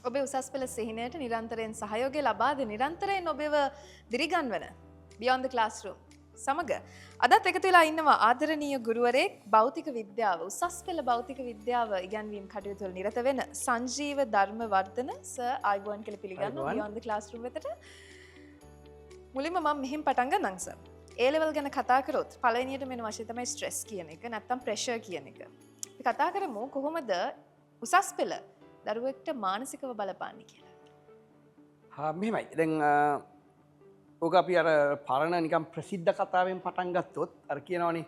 ඔබේ උසස් පෙළ සිහිනයට නිරන්තරයෙන් සහයෝගය ලබා දෙන නිරන්තරයෙන් ඔබව දිරිගන්වන Beyond the Classroom සමග අදත් එකතු වෙලා ඉන්නවා ආදරණීය ගුරුවරයෙක් භෞතික විද්‍යාව උසස් පෙළ භෞතික විද්‍යාව ඉගැන්වීම් කටයුතු වල නිරත වෙන සංජීව ධර්මවර්ධන සර් ආයුබෝවන් කියලා පිළිගන්නවා Beyond the Classroom වෙතට. මුලින්ම මම මෙහෙම පටන් ගන්නම් සර්. A level ගැන කතා කරොත් පළවෙනියට මෙන්න වශයෙන් තමයි ස්ට්‍රෙස් කියන එක නැත්තම් ප්‍රෙෂර් කියන එක. අපි කතා කරමු කොහොමද උසස් පෙළ දරුවෙක්ට මානසිකව බලපාන්නේ කියලා. මෙහෙමයි. දැන් ඕක අපි අර පරණ නිකම් ප්‍රසිද්ධ කතාවෙන් පටන් ගත්තොත් අර කියනවනේ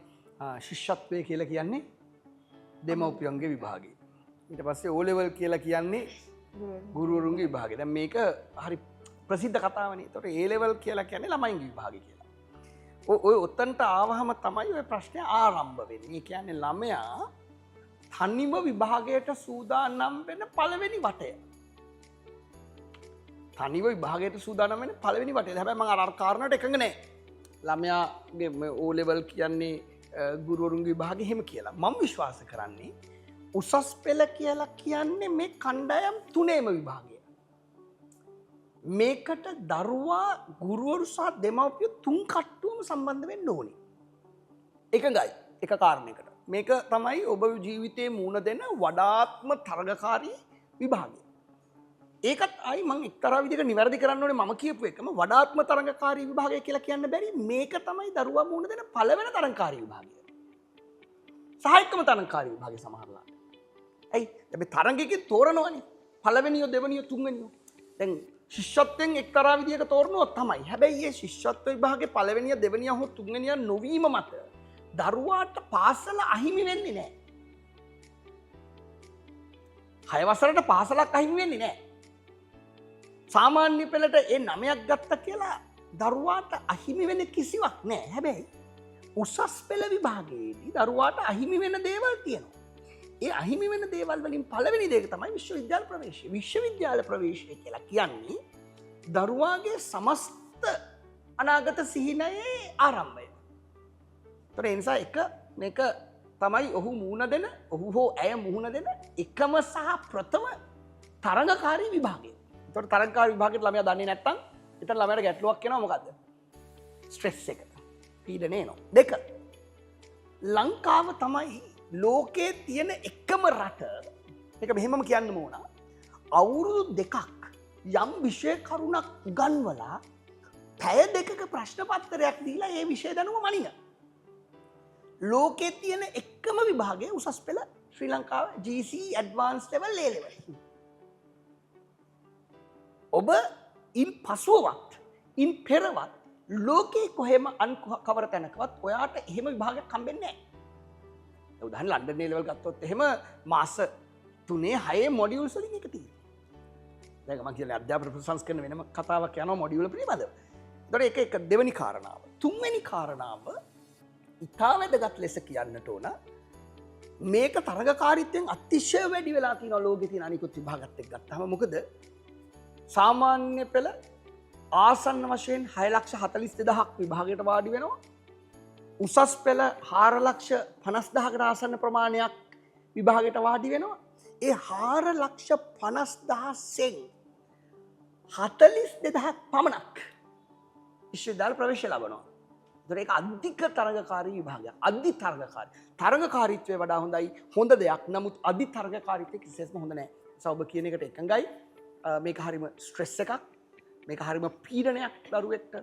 ශිෂ්‍යත්වය කියලා කියන්නේ දෙමව්පියන්ගේ විභාගය. ඊට පස්සේ O level කියලා කියන්නේ ගුරුවරුන්ගේ විභාගය. දැන් මේක හරි ප්‍රසිද්ධ කතාවනේ. ඒතකොට A level කියලා කියන්නේ ළමයින්ගේ විභාගය කියලා. ඔය ඔතනට ආවහම තමයි ඔය ප්‍රශ්නේ ආරම්භ වෙන්නේ. ඒ කියන්නේ ළමයා තනිව විභාගයට සූදානම් වෙන පළවෙනි වටය. තනිව විභාගයට සූදානම් වෙන පළවෙනි වටය. හැබැයි මම අර කාරණාවට එකඟ නැහැ. ළමයාගේ O level කියන්නේ ගුරුවරුන්ගේ විභාගෙ එහෙම කියලා. මම විශ්වාස කරන්නේ උසස් පෙළ කියලා කියන්නේ මේ කණ්ඩායම් තුනේම විභාගය. මේකට දරුවා ගුරුවරු සහ දෙමව්පියෝ තුන් කට්ටුවම සම්බන්ධ වෙන්න ඕනේ. එකඟයි. එක කාරණයකට. මේක තමයි ඔබ ජීවිතයේ මුණ දෙන වඩාත්ම තරගකාරී විභාගය. ඒකත් ආයි මම එක්තරා විදිහක නිවැරදි කරන්න ඕනේ මම කියපු එකම වඩාත්ම තරගකාරී විභාගය කියලා කියන්න බැරි මේක තමයි දරුවා මුණ දෙන පළවෙනි තරගකාරී විභාගය. සාහිත්‍යම තරගකාරී විභාගය සමහරලාට. ඇයි? අපි තරගයකින් තෝරනවනේ. පළවෙනියෝ දෙවෙනියෝ තුන්වෙනියෝ. දැන් ශිෂ්‍යත්වයෙන් එක්තරා විදිහක තෝරනවා තමයි. හැබැයි මේ ශිෂ්‍යත්ව විභාගේ පළවෙනිය දෙවෙනිය හෝ තුන්වෙනිය නොවීම මත දරුවාට පාසල අහිමි වෙන්නේ නැහැ. 6 වසරට පාසලක් අහිමි වෙන්නේ නැහැ. සාමාන්‍ය පෙළට ඒ 9ක් ගත්ත කියලා දරුවාට අහිමි වෙන කිසිවක් නැහැ. හැබැයි උසස් පෙළ විභාගයේදී දරුවාට අහිමි වෙන දේවල් තියෙනවා. ඒ අහිමි වෙන දේවල් වලින් පළවෙනි දේ තමයි විශ්වවිද්‍යාල ප්‍රවේශය. විශ්වවිද්‍යාල ප්‍රවේශය කියලා කියන්නේ දරුවාගේ සමස්ත අනාගත සිහිනයේ ආරම්භය. ඒ නිසා මේක තමයි ඔහු මුහුණ දෙන ඔහු හෝ ඇය මුහුණ දෙන එකම සහ ප්‍රථම තරඟකාරී විභාගය. ඒතකොට තරඟකාරී විභාගයට ළමයා දන්නේ නැත්නම් එතන ළමයාට ගැටලුවක් එනවා මොකද්ද? ස්ට්‍රෙස් එක. පීඩනය එනවා. 2. ලංකාව තමයි ලෝකයේ තියෙන එකම රට. මේක මෙහෙමම කියන්න ඕන. අවුරුදු 2ක් යම් විෂය කරුණක් උගන්වලා පැය 2ක ප්‍රශ්න පත්‍රයක් දීලා ඒ විෂය දැනුම මනින. ලෝකයේ තියෙන එකම විභාගය උසස් පෙළ ශ්‍රී ලංකාව GC Advanced Level A Level. ඔබ ඉන් පසුවත් ඉන් පෙරවත් ලෝකේ කොහෙම අන් කවර තැනකවත් ඔයාට එහෙම විභාගයක් හම්බෙන්නේ නැහැ. උදාහරණ ලන්ඩන් A Level ගත්තොත් එහෙම මාස 3-6 මොඩියුල්ස් වලින් එක තියෙනවා. දැන් මම කියන්නේ අධ්‍යාපන ප්‍රසංස්කරණ වෙනම කතාවක් යනවා මොඩියුල් පිළිබඳව. ඒතකොට ඒක දෙවෙනි කාරණාව. තුන්වෙනි කාරණාව ඉතා වැදගත් ලෙස කියන්නට ඕන මේක තරගකාරීත්වයෙන් අතිශය වැඩි වෙලා තියෙනවා ලෝකේ තියෙන අනිකුත් විභාගات එක්ක ගත්තාම. මොකද සාමාන්‍ය පෙළ ආසන්න වශයෙන් 6,42,000ක් විභාගයට වාඩි වෙනවා. උසස් පෙළ 4,50,000කට ආසන්න ප්‍රමාණයක් විභාගයට වාඩි වෙනවා. ඒ 4,50,000ෙන් 42,000ක් පමණක් විශ්වවිද්‍යාල ප්‍රවේශය ලබනවා. ඒක අධික තරගකාරී විභාගයක්. අධි තරගකාරී. තරගකාරීත්වය වඩා හොඳයි හොඳ දෙයක්. නමුත් අධි තරගකාරීත්වය කිසිසේත්ම හොඳ නැහැ. ඒ ඔබ කියන එකට එකඟයි. මේක හරිම ස්ට්‍රෙස් එකක්. මේක හරිම පීඩනයක් දරුවෙක්ට.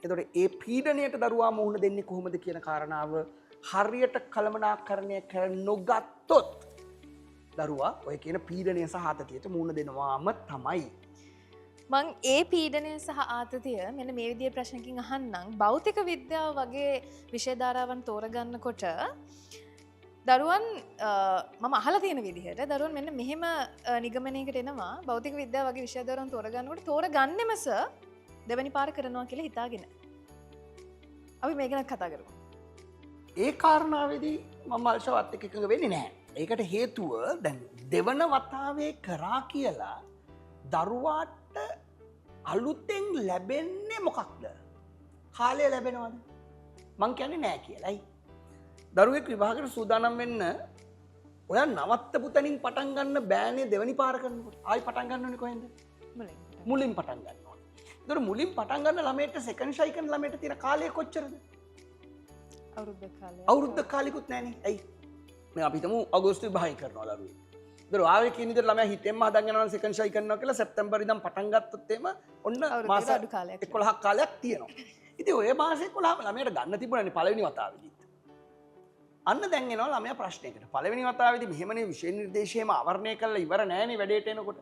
එතකොට ඒ පීඩනයට දරුවා මුහුණ දෙන්නේ කොහොමද කියන කාරණාව හරියට කළමනාකරණය කර නොගත්තොත් දරුවා ඔය කියන පීඩනය සහ ආතතියට මුහුණ දෙනවාම තමයි. මං ඒ පීඩනය සහ ආතතිය මෙන්න මේ විදිහේ ප්‍රශ්නකින් අහන්නම්. භෞතික විද්‍යාව වගේ විෂය ධාරාවන් තෝරගන්නකොට දරුවන් මම අහලා තියෙන විදිහට දරුවන් මෙන්න මෙහෙම නිගමනයකට එනවා. භෞතික විද්‍යාව වගේ විෂය ධාරාවන් තෝරගන්නකොට තෝරගන්නෙම සර් දෙවැනි පාර කරනවා කියලා හිතාගෙන. අපි මේ ගැන කතා කරමු. ඒ කාරණාවේදී මම අල්ෂවත් එක්ක එකඟ වෙන්නේ නැහැ. ඒකට හේතුව දැන් දෙවන වතාවේ කරා කියලා දරුවාට අලුතෙන් ලැබෙන්නේ මොකක්ද? කාලය ලැබෙනවද? මං කියන්නේ නෑ කියලායි. දරුවෙක් විභාගයට සූදානම් වෙන්න ඔයා නවත්තපු තැනින් පටන් ගන්න බෑනේ දෙවනි පාර කරනකොට. ආයි පටන් ගන්න ඕනේ කොහෙන්ද? මුලින් පටන් ගන්න ඕනේ. ඒතර මුලින් පටන් ගන්න ළමයට සෙකන්ඩ් ෂයි කරන ළමයට තියෙන කාලය කොච්චරද? අවුරුද්ද කාලෙකුත් නැහනේ. ඇයි? මේ අපි හිතමු අගෝස්තු විභාගය කරනවා දරුවෙක්. ඒතර ආවේ කියන විදිහට ළමයා හිතෙන්ම හදන් යනවා නම් සෙකන්ඩ් ෂයි කරනවා කියලා සැප්තැම්බර් ඉඳන් පටන් ගත්තොත් එimhe ඔන්න මාස 11ක් කාලයක් තියෙනවා. ඉතින් ඔය මාස 11ම ළමයට ගන්න තිබුණානේ පළවෙනි වතාවේදී. අන්න දැන් එනවා ළමයා ප්‍රශ්නයකට. පළවෙනි වතාවේදී මෙහෙමනේ විෂය නිර්දේශයේම ආවරණය කරලා ඉවර නෑනේ වැඩේට එනකොට.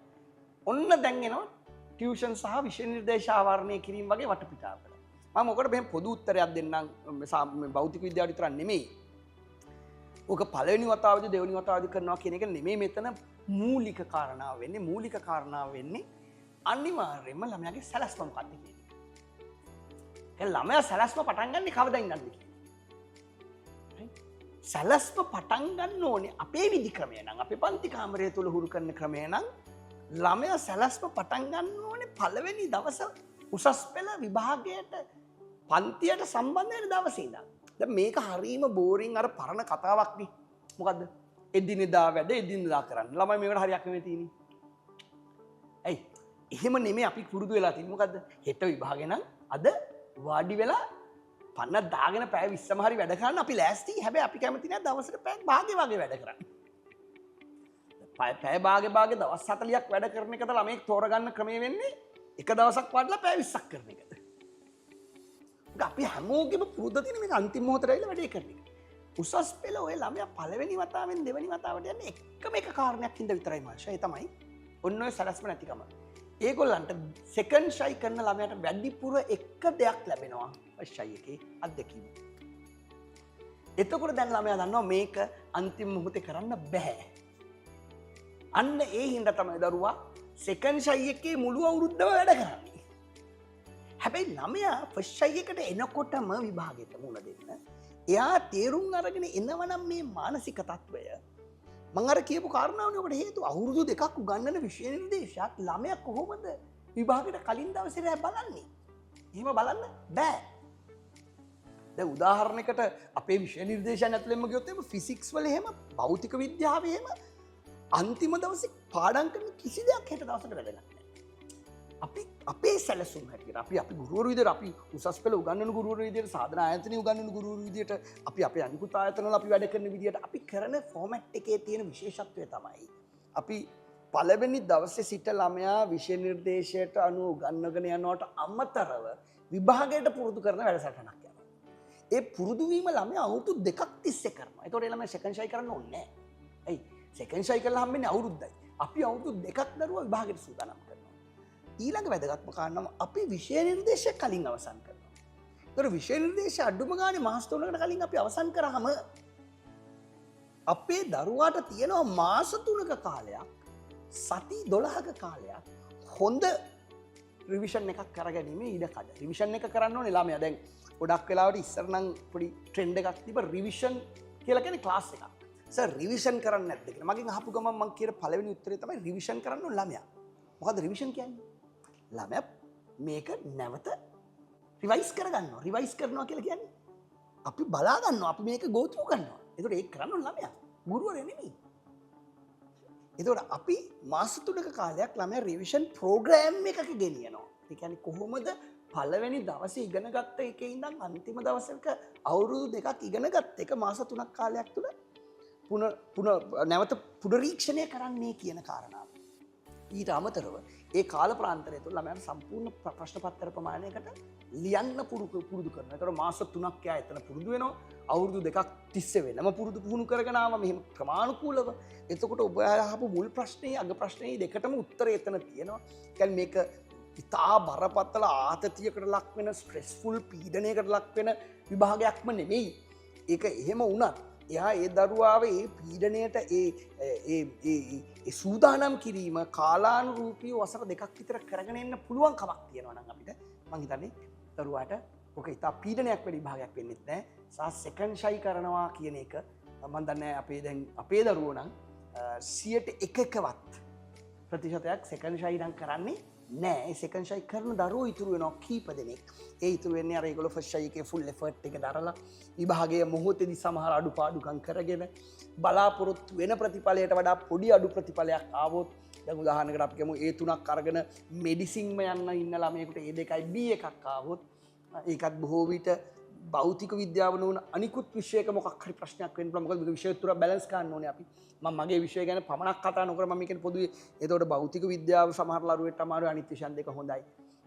ඔන්න දැන් එනවා ටියුෂන් සහ විෂය නිර්දේශ ආවරණය කිරීම වගේ වටපිටාවකට. මම ඔකට මෙහෙම පොදු උත්තරයක් දෙන්නම් භෞතික විද්‍යාව විතර නෙමෙයි. ඔක පළවෙනි වතාවේදී දෙවෙනි වතාවේදී කරනවා කියන එක නෙමෙයි මෙතන මූලික කාරණාව වෙන්නේ. මූලික කාරණාව වෙන්නේ අනිවාර්යයෙන්ම ළමයාගේ සැලැස්ම මොකක්ද කියන එක. ඒ ළමයා සැලැස්ම පටන් ගන්න කවදා ඉඳන්ද කියන සැලැස්ම පටන් ගන්න ඕනේ අපේ විදි ක්‍රමය නම් අපේ පන්ති කාමරය තුල හුරු කරන ක්‍රමය නම් ළමයා සැලැස්ම පටන් ගන්න ඕනේ පළවෙනි දවස උසස් පෙළ විභාගයට පන්තියට සම්බන්ධ වෙන දවසේ ඉඳන්. දැන් මේක හරීම බෝරින් අර පරණ කතාවක් නේ. මොකද්ද? එදිනෙදා වැඩ එදිනෙදා කරන්න. ළමයි මේකට හරියක් නෙමෙයි තියෙන්නේ. ඇයි? එහෙම නෙමෙයි අපි පුරුදු වෙලා තියෙන්නේ. මොකද්ද? හෙට විභාගේ නම් අද වාඩි වෙලා පන්න දාගෙන පැය 20ම හරි වැඩ කරන්න අපි ලෑස්ති. හැබැයි අපි කැමති නැහැ දවසට පැය භාගේ වගේ වැඩ කරන්න. පැය භාගේ දවස් 40ක් වැඩ කරන එකද ළමෙක් තෝරගන්න ක්‍රමය වෙන්නේ එක දවසක් වඩලා පැය 20ක් කරන එකද. අපි හැමෝගෙම පුරුද්ද තියෙන මේක අන්තිම මොහොතට ඇවිල්ලා වැඩේ කරන එක. උසස් පෙළ ඔය ළමයා පළවෙනි වතාවෙන් දෙවෙනි වතාවට යන්නේ එකම එක කාරණයක් හින්දා විතරයි මාෂා. ඒ තමයි ඔන්න ඔය සැලැස්ම නැතිකම. ඒගොල්ලන්ට සෙකන්ඩ් ෂයි කරන ළමයාට වැඩිපුර එක දෙයක් ලැබෙනවා ෂයි එකේ අත්දැකීම. එතකොට දැන් ළමයා දන්නවා මේක අන්තිම මොහොතේ කරන්න බෑ. අන්න ඒ හින්දා තමයි දරුවා සෙකන්ඩ් ෂයි එකේ මුළු අවුරුද්දම වැඩ කරන්නේ. හැබැයි ළමයා ෆස්ට් ෂයි එකට එනකොටම විභාගෙට මුණ දෙන්න. එයා තේරුම් අරගෙන එනවනම් මේ මානසික තත්වය මං අර කියපු කාරණාවනේ ඔකට හේතුව අවුරුදු දෙකක් උගන්වන විෂය නිර්දේශයක් ළමයා කොහොමද විභාගෙට කලින් දවසේ රෑ බලන්නේ? එහෙම බලන්න බෑ. දැන් උදාහරණයකට අපේ විෂය නිර්දේශයන් ඇතුළෙන්ම ගියොත් එහෙම ෆිසික්ස් වල එහෙම භෞතික විද්‍යාවේ එහෙම අන්තිම දවසේ පාඩම් කරන කිසි දෙයක් හෙට දවසට වැඩ නැහැ. අපි අපේ සැලසුම් හැටියට අපි ගුරුවරු විදිහට අපි උසස් පෙළ උගන්වන ගුරුවරු විදිහට සාධන ආයතන උගන්වන ගුරුවරු විදිහට අපි අපේ අනිකුත් ආයතන වල අපි වැඩ කරන විදිහට අපි කරන ෆෝමැට් එකේ තියෙන විශේෂත්වය තමයි අපි පළවෙනි දවසේ සිට ළමයා විෂය නිර්දේශයට අනුව උගන්වගෙන යනවට අමතරව විභාගයට පුරුදු කරන වැඩසටහනක් යනවා. ඒ පුරුදු වීම ළමයා අවුරුදු දෙකක් තිස්සේ කරනවා. ඒතකොට ළමයා සෙකන්ඩ් ෂයි කරන්න ඕනේ නැහැ. ඇයි? සෙකන්ඩ් ෂයි කරලා හම්බෙන්නේ අවුරුද්දයි. අපි අවුරුදු දෙකක් දරුවා විභාගයට සූදානම් කරනවා. ඊළඟ වැදගත්ම කාරණාව අපි විෂය නිර්දේශය කලින් අවසන් කරනවා. ඒතර විෂය නිර්දේශය අඩුම ගානේ මාස 3කට කලින් අපි අවසන් කරාම අපේ දරුවාට තියෙනවා මාස 3ක කාලයක් සති 12ක කාලයක් හොඳ රිවිෂන් එකක් කරගැනීමේ ඉඩකඩ. රිවිෂන් එක කරන්න ඕනේ ළමයා. දැන් ගොඩක් වෙලාවට ඉස්සර නම් පොඩි ට්‍රෙන්ඩ් එකක් තිබ්බ රිවිෂන් කියලා කියන්නේ ක්ලාස් එකක්. සර් රිවිෂන් කරන්නේ නැද්ද කියලා. මගෙන් අහපු ගමන් මම කියන පළවෙනි උත්තරේ තමයි රිවිෂන් කරන්න ඕනේ ළමයා. මොකද්ද රිවිෂන් කියන්නේ? ළමයා මේක නැවත රිවයිස් කරගන්නවා. රිවයිස් කරනවා කියලා කියන්නේ අපි බලා ගන්නවා. අපි මේක go through කරනවා. ඒකට ඒක කරන්න ඕනේ ළමයා. ගුරුවරයා නෙමෙයි. ඒකට අපි මාස 3ක කාලයක් ළමයා රිවිෂන් ප්‍රෝග්‍රෑම් එකක ගෙනියනවා. ඒ කියන්නේ කොහොමද පළවෙනි දවසේ ඉගෙන ගත්ත එකේ ඉඳන් අන්තිම දවසක අවුරුදු දෙකක් ඉගෙන ගත්ත එක මාස 3ක් කාලයක් තුල නැවත පුනරීක්ෂණය කරන්නේ කියන කාරණාව. ඊට අමතරව ඒ කාල ප්‍රාන්තරය තුළ ළමයාට සම්පූර්ණ ප්‍රශ්න පත්‍ර ප්‍රමාණයකට ලියන්න පුරුදු කරනවා. ඒතර මාස 3ක් යා එතන පුරුදු වෙනවා. අවුරුදු දෙකක් තිස්සේ වෙනම පුහුණු කරගෙන ආවා මෙහෙම ක්‍රමානුකූලව. එතකොට ඔබ අහපු මුල් ප්‍රශ්නේ අග ප්‍රශ්නේ දෙකටම උත්තරය එතන තියෙනවා. කියන්නේ මේක ඉතා බරපතල ආතතියකට ලක් වෙන ස්ට්‍රෙස්ෆුල් පීඩනයකට ලක් වෙන විභාගයක්ම නෙමෙයි. ඒක එහෙම වුණත් එයා ඒ දරුවාව ඒ පීඩනයට ඒ සූදානම් කිරීම කාලානුරූපී වසර දෙකක් විතර කරගෙන එන්න පුළුවන් කමක් තියෙනවා නම් අපිට මං හිතන්නේ දරුවාට ඔක ඉතා පීඩනයක් වෙන විභාගයක් වෙන්නෙත් නැහැ. සහ සෙකන්ඩ් ෂයි කරනවා කියන එක මම දන්නේ අපේ දරුවෝ නම් 101වත් ප්‍රතිශතයක් සෙකන්ඩ් ෂයි නම් කරන්නේ නෑ සෙකන්ඩ් ෂයි කරන දරුවෝ ඉතුරු වෙනවා කීප දෙනෙක්. ඒ ඉතුරු වෙන්නේ අර ඒගොල්ලෝ ෆස්ට් ෂයි එකේ ෆුල් එෆර්ට් එක දරලා විභාගයේ මොහොතේදී සමහර අඩුපාඩුකම් කරගෙන බලාපොරොත්තු වෙන ප්‍රතිඵලයට වඩා පොඩි අඩු ප්‍රතිඵලයක් ආවොත් දැන් උදාහරණයකට අපි කියමු ඒ තුනක් අරගෙන මෙඩිසින්ම යන්න ඉන්න ළමයෙකුට ඒ දෙකයි B එකක් ආවොත් ඒකත් බොහෝ විට භෞතික විද්‍යාව නොවන අනිකුත් විෂයක මොකක් හරි ප්‍රශ්නයක් වෙන්න පුළුවන්. මොකද මේක විෂය තුන බැලන්ස් කරන්න ඕනේ අපි. මම මගේ විෂය ගැන පමණක් කතා නොකර මම කියන්නේ පොදුවේ. ඒතකොට භෞතික විද්‍යාව සමහර ලරුවෙට අමාරුයි අනිත් විෂයන් දෙක හොඳයි.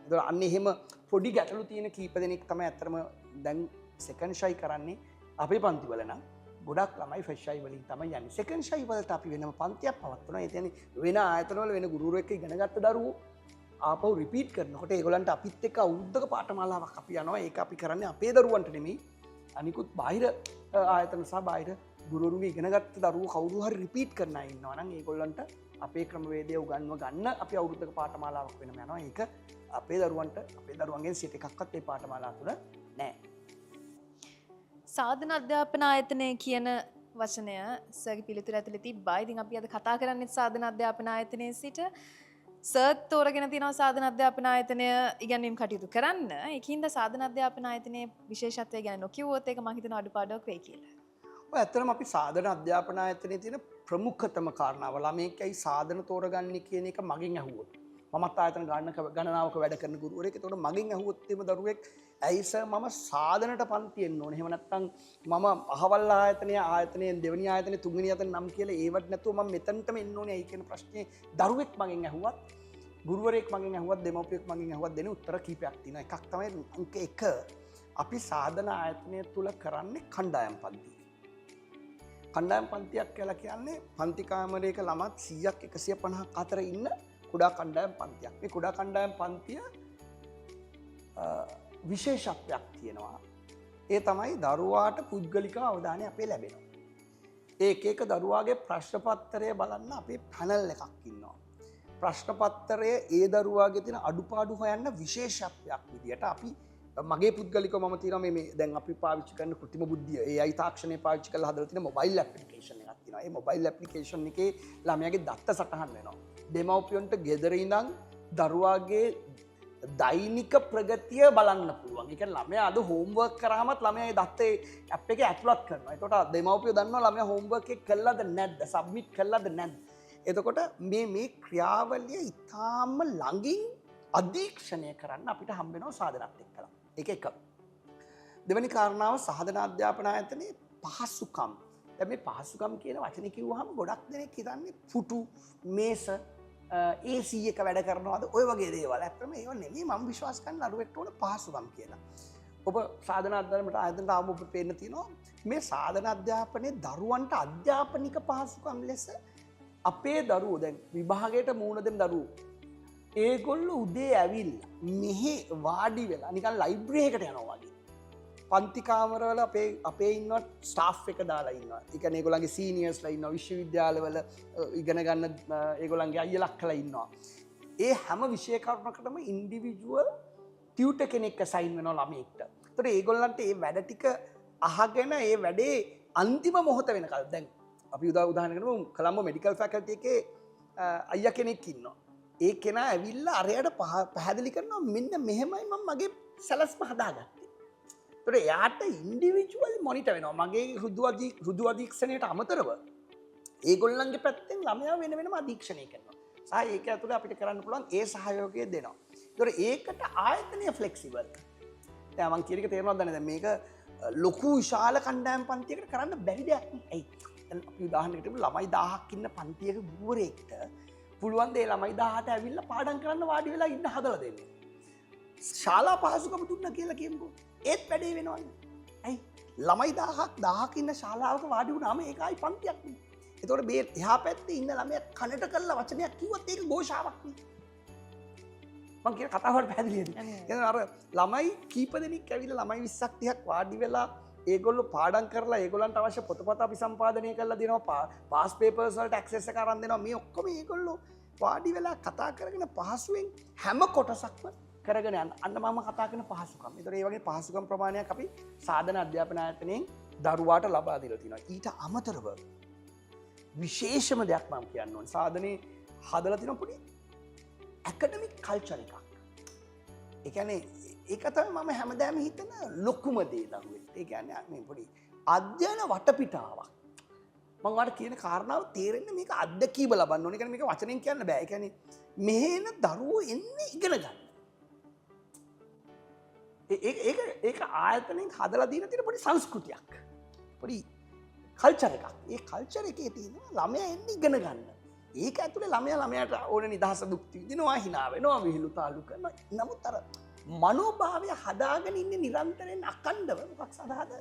ඒතකොට අන්න එහෙම පොඩි ගැටලු තියෙන කීප දෙනෙක් තමයි අත්‍තරම දැන් සෙකන්ඩ් ෂයි කරන්නේ අපේ පන්ති වල නම් ගොඩක් ළමයි ෆස්ට් ෂයි වලින් තමයි යන්නේ. සෙකන්ඩ් ෂයි වලට අපි වෙනම පන්තියක් පවත්වනවා. ඒ කියන්නේ වෙන ආයතන වල වෙන ගුරුවරු එක්ක ඉගෙන ගත්ත දරුවෝ ආපහු රිපීට් කරනකොට ඒගොල්ලන්ට අපිත් එක්ක අවුරුද්දක පාඨමාලාවක් අපි යනවා. ඒක අපි කරන්නේ අපේ දරුවන්ට නෙමෙයි. අනිකුත් බාහිර ආයතන සහ බාහිර ගුරුවරුන්ගේ ඉගෙනගත්ත දරුවෝ කවුරු හරි රිපීට් කරන අය ඉන්නවා නම් ඒගොල්ලන්ට අපේ ක්‍රමවේදය උගන්ව ගන්න අපි අවුරුද්දක පාඨමාලාවක් වෙනම යනවා. ඒක අපේ දරුවන්ට අපේ දරුවන්ගෙන් සිට එකක්වත් ඒ පාඨමාලා තුළ නැහැ. සාධන අධ්‍යාපන ආයතනය කියන වචනය සර්ගේ පිළිතුර ඇතුළේ තිබ්බා. ඉතින් අපි අද කතා කරන්නේ සාධන අධ්‍යාපන ආයතනයේ සිට සර්ත් තෝරගෙන තියෙනවා සාධන අධ්‍යාපන ආයතනය ඉගැන්වීම් කටයුතු කරන්න. ඒකින්ද සාධන අධ්‍යාපන ආයතනයේ විශේෂත්වය ගැන නොකියුවොත් ඒක මම හිතනවා අඩුපාඩුවක් වෙයි කියලා. ඔය ඇත්තටම අපි සාධන අධ්‍යාපන ආයතනයේ තියෙන ප්‍රමුඛතම කාරණාව ළමයෙක්යි සාධන තෝරගන්නේ කියන එක මගෙන් ඇහුවොත් මමත් ආයතන ගණනාවක වැඩ කරන ගුරුවරයෙක්. ඒතකොට මගෙන් ඇහුවොත් එimhe දරුවෙක් ඇයි සර් මම සාධනට පන්ති එන්න ඕනේ. එහෙම නැත්නම් මම අහවල් ආයතනයේ දෙවෙනි ආයතනයේ තුන්වෙනි ආයතනයේ නම් කියලා ඒවට නැතුව මම මෙතනටම එන්න ඕනේ ඇයි කියන ප්‍රශ්නේ දරුවෙක් මගෙන් ඇහුවත් ගුරුවරයෙක් මගෙන් ඇහුවත් දෙමව්පියෙක් මගෙන් ඇහුවත් දෙන උත්තර කීපයක් තියෙනවා. එකක් තමයි අංක 1 අපි සාධන ආයතනය තුල කරන්නේ කණ්ඩායම් පන්ති. කණ්ඩායම් පන්තියක් කියලා කියන්නේ පන්ති කාමරයක ළමත් 100ක් 150ක් අතර ඉන්න කුඩා කණ්ඩායම් පන්තියක්. මේ කුඩා කණ්ඩායම් පන්තිය විශේෂත්වයක් තියෙනවා. ඒ තමයි දරුවාට පුද්ගලික අවධානය අපේ ලැබෙනවා. ඒක දරුවාගේ ප්‍රශ්න පත්‍රය බලන්න අපේ පැනල් එකක් ඉන්නවා. ප්‍රශ්න පත්‍රය ඒ දරුවාගේ තියෙන අඩුපාඩු හොයන්න විශේෂත්වයක් විදියට අපි මගේ පුද්ගලිකව මම තියෙනවා මේ දැන් අපි පාවිච්චි කරන කෘත්‍රිම බුද්ධිය AI තාක්ෂණය පාවිච්චි කරලා හදලා තියෙන මොබයිල් ඇප්ලිකේෂන් එකක් තියෙනවා. ඒ මොබයිල් ඇප්ලිකේෂන් එකේ ළමයාගේ දත්ත සටහන් වෙනවා. දෙමව්පියන්ට ගෙදර ඉඳන් දරුවාගේ දෛනික ප්‍රගතිය බලන්න පුළුවන්. ඒ කියන්නේ ළමයා අද හෝම්වර්ක් කරාමත් ළමයා ඒ දත්තේ ඇප් එකේ ඇතුළත් කරනවා. එතකොට දෙමව්පියෝ දන්නවා ළමයා හෝම්වර්ක් එක කළාද නැද්ද, සබ්මිට් කළාද නැද්ද. එතකොට මේ ක්‍රියාවලිය ඉතාම ළඟින් අධීක්ෂණය කරන්න අපිට හම්බ වෙනවා සාධනත් එක්කලා. ඒක එක. දෙවෙනි කාරණාව සාධන අධ්‍යාපන ආයතනයේ පහසුකම්. දැන් මේ පහසුකම් කියන වචනේ කිව්වහම ගොඩක් දෙනෙක් හිතන්නේ පුටු, මේස, AC එක වැඩ කරනවාද ඔය වගේ දේවල්. ඇත්තටම ඒව නෙමෙයි මම විශ්වාස කරන දරුවෙක්ට ඕන පහසුකම් කියලා. ඔබ සාධන අධ්‍යාපනයට ආයතනට ආවම ඔබට පේන්න තියෙනවා මේ සාධන අධ්‍යාපනයේ දරුවන්ට අධ්‍යාපනික පහසුකම් ලෙස අපේ දරුවෝ දැන් විභාගයට මූණ දෙන දරුවෝ ඒගොල්ලෝ උදේ ඇවිල්ලා මෙහි වාඩි වෙලා නිකන් ලයිබ්‍රරි එකකට යනවා වගේ. පන්ති කාමරවල අපේ ඉන්න ස්ටාෆ් එක දාලා ඉන්නවා. ඒ කියන්නේ ඒගොල්ලන්ගේ සීනියර්ස්ලා ඉන්නවා. විශ්වවිද්‍යාලවල ඉගෙන ගන්න ඒගොල්ලන්ගේ අයියලක්කලා ඉන්නවා. ඒ හැම විෂය කරුණකටම ඉන්ඩිවිජුවල් ටියුටර් කෙනෙක් අසයින් වෙනවා ළමයෙක්ට. ඒතකොට ඒගොල්ලන්ට මේ වැඩ ටික අහගෙන ඒ වැඩේ අන්තිම මොහොත වෙනකල් දැන් අපි උදාහරණයක් ගමු කොළඹ මෙඩිකල් ෆැකල්ටි එකේ අයියා කෙනෙක් ඉන්නවා. ඒ කෙනා ඇවිල්ලා අරයට පැහැදිලි කරනවා මෙන්න මෙහෙමයි මම මගේ සැලැස්ම හදාගත්තේ. ඒතකොට එයාට ඉන්ඩිවිජුවල් මොනිටර් වෙනවා. මගේ ඍජු අධීක්ෂණයට අමතරව ඒගොල්ලන්ගේ පැත්තෙන් ළමයා වෙනම අධීක්ෂණය කරනවා. සහ ඒක ඇතුලේ අපිට කරන්න පුළුවන් ඒ සහයෝගය දෙනවා. ඒතකොට ඒකට ආයතනය ෆ්ලෙක්සිබල්. දැන් මම කියන එක තේරෙනවද නැද්ද? මේක ලොකු විශාල කණ්ඩායම් පන්තියකට කරන්න බැරි දෙයක් නෙවෙයි. අපි උදාහරණයකට ළමයි 1000ක් ඉන්න පන්තියක ගුරුවරයෙක්ට පුළුවන් දේ ළමයි 1000ට ඇවිල්ලා පාඩම් කරන්න වාඩි වෙලා ඉන්න හදලා දෙන්න. ශාලා පහසුකම් දුන්නා කියලා කියමුකෝ. ඒත් වැඩේ වෙනවනේ. ඇයි? ළමයි 1000ක් ඉන්න ශාලාවක වාඩි වුණාම ඒකයි පන්තියක් නේ. ඒතකොට මේ එහා පැත්තේ ඉන්න ළමයා කනට කරලා වචනයක් කිව්වොත් ඒක ഘോഷාවක් නේ. මං කියන කතාවට පැහැදිලිද? එහෙනම් අර ළමයි කීප දෙනෙක් ඇවිල්ලා ළමයි 20ක් 30ක් වාඩි වෙලා ඒගොල්ලෝ පාඩම් කරලා ඒගොල්ලන්ට අවශ්‍ය පොතපත අපි සම්පාදනය කරලා දෙනවා. පාස් පේපර්ස් වලට ඇක්සස් එක අරන් දෙනවා. මේ ඔක්කොම ඒගොල්ලෝ වාඩි වෙලා කතා කරගෙන පහසුවෙන් හැම කොටසක්ම කරගෙන යන්න. අන්න මම කතා කරන පහසුකම්. ඒතර ඒ වගේ පහසුකම් ප්‍රමාණයක් අපි සාධන අධ්‍යාපන ආයතනයෙන් දරුවාට ලබා දීලා තියෙනවා. ඊට අමතරව විශේෂම දෙයක් මම කියන්න ඕනේ. සාධනේ හදලා තියෙන පොඩි ඇකඩමික් කල්චර් එකක්. ඒ කියන්නේ ඒක තමයි මම හැමදාම හිතන ලොකුම දේ දරුවෙක්. ඒ කියන්නේ මේ පොඩි අධ්‍යයන වටපිටාවක්. මම ඔයාලට කියන කාරණාව තේරෙන්නේ මේක අත්දැකීම ලබන්න ඕනේ. ඒ කියන්නේ මේක වචනෙන් කියන්න බෑ. ඒ කියන්නේ මෙහෙන දරුවෝ එන්නේ ඉගෙන ගන්න. ඒක ආයතනෙන් හදලා දීන තියෙන පොඩි සංස්කෘතියක්. පොඩි කල්චර් එකක්. ඒ කල්චර් එකේ තියෙන ළමයා එන්නේ ඉගෙන ගන්න. ඒක ඇතුලේ ළමයාට ඕන නිදහස භුක්ති විඳිනවා, hina වෙනවා, විහිළු තාලු කරනවා. නමුත් අර මනෝභාවය හදාගෙන ඉන්නේ නිරන්තරයෙන් අකණ්ඩව මොකක් සඳහාද?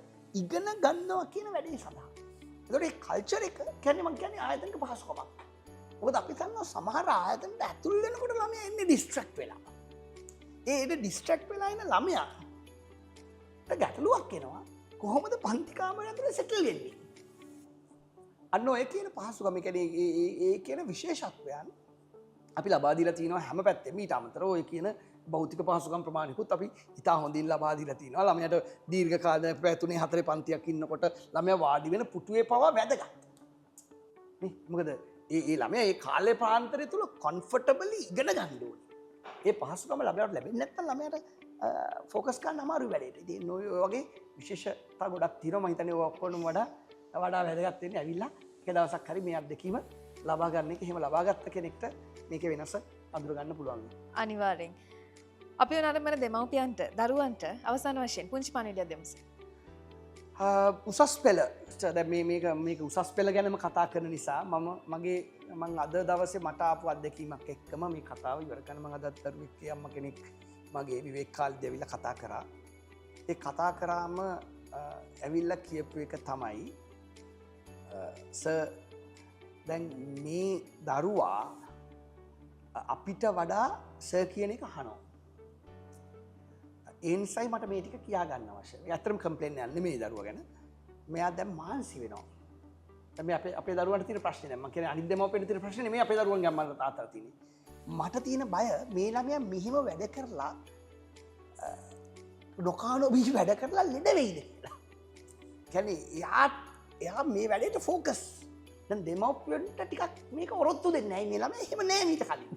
ඉගෙන ගන්නවා කියන වැඩේ සඳහා. ඒතකොට මේ කල්චර් එක කියන්නේ මම කියන්නේ ආයතනික පහසුකමක්. මොකද අපි දන්නවා සමහර ආයතනට ඇතුල් වෙනකොට ළමයා එන්නේ ඩිස්ට්‍රැක්ට් වෙලා. ඒ ඩිස්ට්‍රැක්ට් වෙලා ඉන්න ළමයාට ගැටලුවක් එනවා. කොහොමද පන්ති කාමරය ඇතුලේ සෙටල් වෙන්නේ? අන්න ඔය කියන පහසුකම කියන්නේ ඒ කියන විශේෂත්වයන් අපි ලබා දීලා තිනවා හැම පැත්තෙම. ඊට අමතරව ඔය කියන භෞතික පහසුකම් ප්‍රමාණිකුත් අපි ඉතා හොඳින් ලබා දීලා තිනවා. ළමයාට දීර්ඝ කාලයක් පැය 3-4 පන්තියක් ඉන්නකොට ළමයා වාඩි වෙන පුටුවේ පවා වැදගත්. නේ මොකද ඒ ළමයා ඒ කාලේ ප්‍රාන්තරය තුල කම්ෆර්ටබලි ඉගෙන ගන්න ඕනේ. ඒ පහසුකම ළමයාට ලැබෙන්නේ නැත්නම් ළමයාට ෆෝකස් කරන්න අමාරු වැඩේට. ඉතින් ඔය වගේ විශේෂතා ගොඩක් තියෙනවා. මම හිතන්නේ ඔය ඔක්කොම වඩා වැදගත් වෙන්නේ ඇවිල්ලා එක දවසක් හරි මේ අත්දැකීම ලබා ගන්න එක. එහෙම ලබාගත්ත කෙනෙක්ට මේකේ වෙනස අඳුර ගන්න පුළුවන්. අනිවාර්යෙන්. අපි උනාරමන දෙමව්පියන්ට දරුවන්ට අවසාන වශයෙන් පුංචි පණිවිඩයක් දෙමු. උසස් පෙළ දැන් මේක උසස් පෙළ ගැනම කතා කරන නිසා මම අද දවසේ මට ආපු අත්දැකීමක් එක්කම මේ කතාව ඉවර කරන්න මම අදත් දරුවෙක් අම්ම කෙනෙක් මගේ විවේක කාලේදී ඇවිල්ලා කතා කරා. ඒ කතා කරාම ඇවිල්ලා කියපු එක තමයි දැන් මේ දරුවා අපිට වඩා සර් කියන එක අහනවා. ඒ නිසායි මට මේ ටික කියා ගන්න අවශ්‍යයි. ඇත්තටම කම්ප්ලේන් යන්නේ මේ දරුවා ගැන. මෙයා දැන් මානසි වෙනවා. දැන් මේ අපේ දරුවන්ට තියෙන ප්‍රශ්නේ දැන් මම කියන්නේ අනිත් දෙමව්පියන්ට තියෙන ප්‍රශ්නේ නෙමෙයි අපේ දරුවන්ගේ අම්මලා තාත්තලා තියෙන්නේ. මට තියෙන බය මේ ළමයා මෙහිම වැඩ කරලා ඩොකානෝ බීජ වැඩ කරලා ලෙඩ වෙයිද කියලා. කියන්නේ එයා මේ වැඩේට ෆෝකස්. දැන් දෙමව්පියන්ට ටිකක් මේක ඔරොත්තු දෙන්නේ නැහැ. මේ ළමයා එහෙම නෑ මීට කලින්.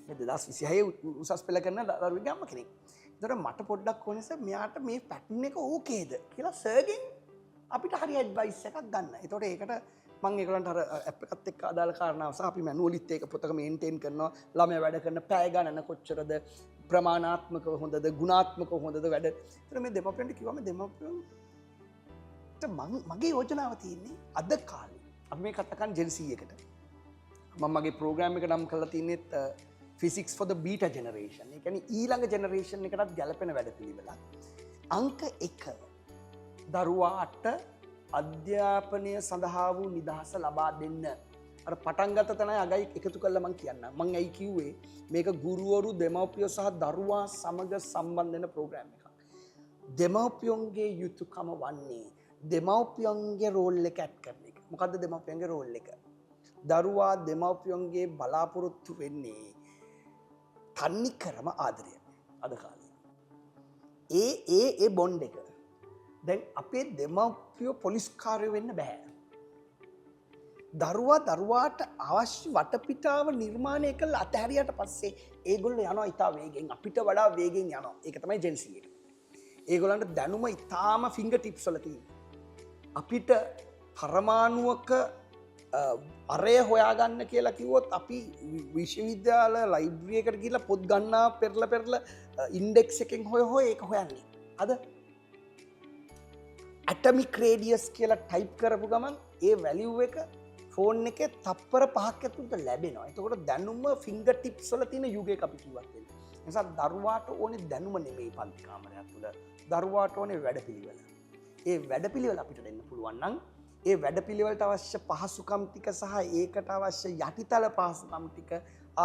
මේ 2026 උසස් පෙළ කරන දරුවෙක් අම්ම කෙනෙක්. ඒතර මට පොඩ්ඩක් ඕනෙස මෙයාට මේ පැටර්න් එක ඕකේද කියලා සර්ගෙන් අපිට හරි ඇඩ්වයිස් එකක් ගන්න. ඒතකොට ඒකට මම ඒගොල්ලන්ට අර ඇප් එකත් එක්ක අදාළ කාරණාව සහ අපි මැනුවලිත් ඒක පොතක මේන්ටේන් කරනවා. ළමයා වැඩ කරන පැය ගණන කොච්චරද ප්‍රමාණාත්මකව හොඳද ගුණාත්මකව හොඳද වැඩ. ඒතර මේ දෙමව්පියන්ට කිව්වම දෙමව්පියන්ට මගේ යෝජනාව තියෙන්නේ අද කාලේ අපි මේ කතා කරන ජෙන් සී එකට. මම මගේ ප්‍රෝග්‍රෑම් එක නම් කරලා තින්නේත් physics for the beta generation. ඒ කියන්නේ ඊළඟ ජෙනරේෂන් එකටත් ගැලපෙන වැඩපිළිවෙලක්. අංක 1 දරුවාට අධ්‍යාපනය සඳහා වූ නිදහස ලබා දෙන්න. අර පටන් ගත්ත තැනයි අගයි එකතු කරලා මම කියන්නම්. මම ඇයි කිව්වේ මේක ගුරුවරු දෙමව්පියෝ සහ දරුවා සමග සම්බන්ධ වෙන ප්‍රෝග්‍රෑම් එකක්. දෙමව්පියන්ගේ යුතුයකම වන්නේ දෙමව්පියන්ගේ රෝල් එක ඇඩ් කරන එක. මොකද්ද දෙමව්පියන්ගේ රෝල් එක? දරුවා දෙමව්පියන්ගේ බලාපොරොත්තු වෙන්නේ තන්නි කරම ආදරය අද කාලේ. ඒ බොන්ඩ් එක. දැන් අපේ දෙමව්පියෝ පොලිස්කාරයෝ වෙන්න බෑ. දරුවාට අවශ්‍ය වටපිටාව නිර්මාණය කළ අතහැරියට පස්සේ ඒගොල්ලෝ යනවා ඉතා වේගෙන් අපිට වඩා වේගෙන් යනවා. ඒක තමයි ජෙන් සී එක. ඒගොල්ලන්ට දැනුම ඉතාම ෆින්ගර් ටිප්ස් වල තියෙනවා. අපිට පරමාණුවක අරය හොයාගන්න කියලා කිව්වොත් අපි විශ්වවිද්‍යාල ලයිබ්‍රරි එකට ගිහලා පොත් ගන්නා පෙරලා ඉන්ඩෙක්ස් එකෙන් හොය ඒක හොයන්නේ. අද ඇටමික් රේඩියස් කියලා ටයිප් කරපු ගමන් ඒ වැලියු එක ෆෝන් එකේ තප්පර 5ක් ඇතුළත ලැබෙනවා. එතකොට දැනුම ෆින්ගර් ටිප්ස් වල තියෙන යුගයක අපි කිව්වත් වෙන්නේ. ඒ නිසා දරුවාට ඕනේ දැනුම නෙමෙයි පන්ති කාමරය තුළ. දරුවාට ඕනේ වැඩපිළිවෙල. ඒ වැඩපිළිවෙල අපිට දෙන්න පුළුවන් නම් ඒ වැඩපිළිවෙලට අවශ්‍ය පහසුකම් ටික සහ ඒකට අවශ්‍ය යටිතල පහසුකම් ටික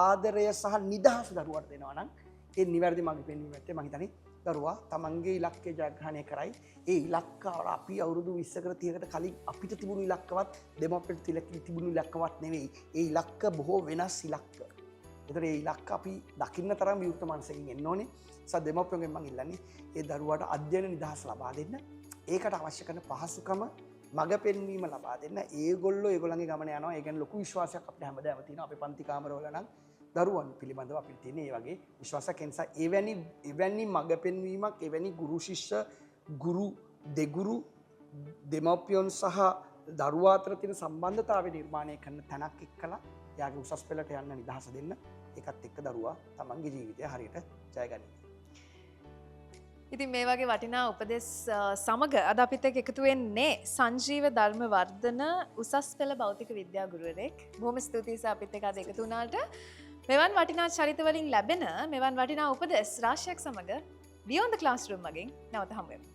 ආදරය සහ නිදහස දරුවාට දෙනවා නම් ඒ නිවැරදි මඟ පෙන්වීම ඇත්තේ මම හිතන්නේ දරුවා තමන්ගේ ඉලක්කය ජයග්‍රහණය කරයි. ඒ ඉලක්ක අපි අවුරුදු 20කට 30කට කලින් අපිට තිබුණු ඉලක්කවත් දෙමව්පියන්ට තිබුණු ඉලක්කවත් නෙවෙයි. ඒ ඉලක්ක බොහෝ වෙනස් ඉලක්ක. ඒතර ඒ ඉලක්ක අපි දකින්න තරම් විවෘත මනසකින් එන්න ඕනේ. සහ දෙමව්පියන්ගෙන් මම ඉල්ලන්නේ ඒ දරුවාට අධ්‍යයන නිදහස ලබා දෙන්න. ඒකට අවශ්‍ය කරන පහසුකම මඟ පෙන්වීම ලබා දෙන්න. ඒගොල්ලෝ ඒගොල්ලන්ගේ ගමන යනවා. ඒ ගැන ලොකු විශ්වාසයක් අපිට හැමදාම තියෙනවා. අපේ පන්ති කාමරවල නම් දරුවන් පිළිබඳව අපිට තියෙන ඒ වගේ විශ්වාසයක්. ඒ නිසා එවැනි මඟ පෙන්වීමක්, එවැනි ගුරු ශිෂ්‍ය ගුරු දෙගුරු දෙමව්පියන් සහ දරුවා අතර තියෙන සම්බන්ධතාවය නිර්මාණය කරන තැනක් එක්කලා යාගේ උසස් පෙළට යන්න නිදහස දෙන්න. ඒකත් එක්ක දරුවා තමන්ගේ ජීවිතය හරියට ජය ගනින්න. ඉතින් මේ වගේ වටිනා උපදෙස් සමග අද අපිත් එක්ක එකතු වෙන්නේ සංජීව ධර්මවර්ධන උසස් පෙළ භෞතික විද්‍යා ගුරුවරයෙක්. බොහොම ස්තුතියි අපිත් එක්ක අද එකතු වුණාට. මෙවන් වටිනා චරිත වලින් ලැබෙන මෙවන් වටිනා උපදෙස් රාශියක් සමග Beyond the Classroom මගින් නැවත හමු වෙමු.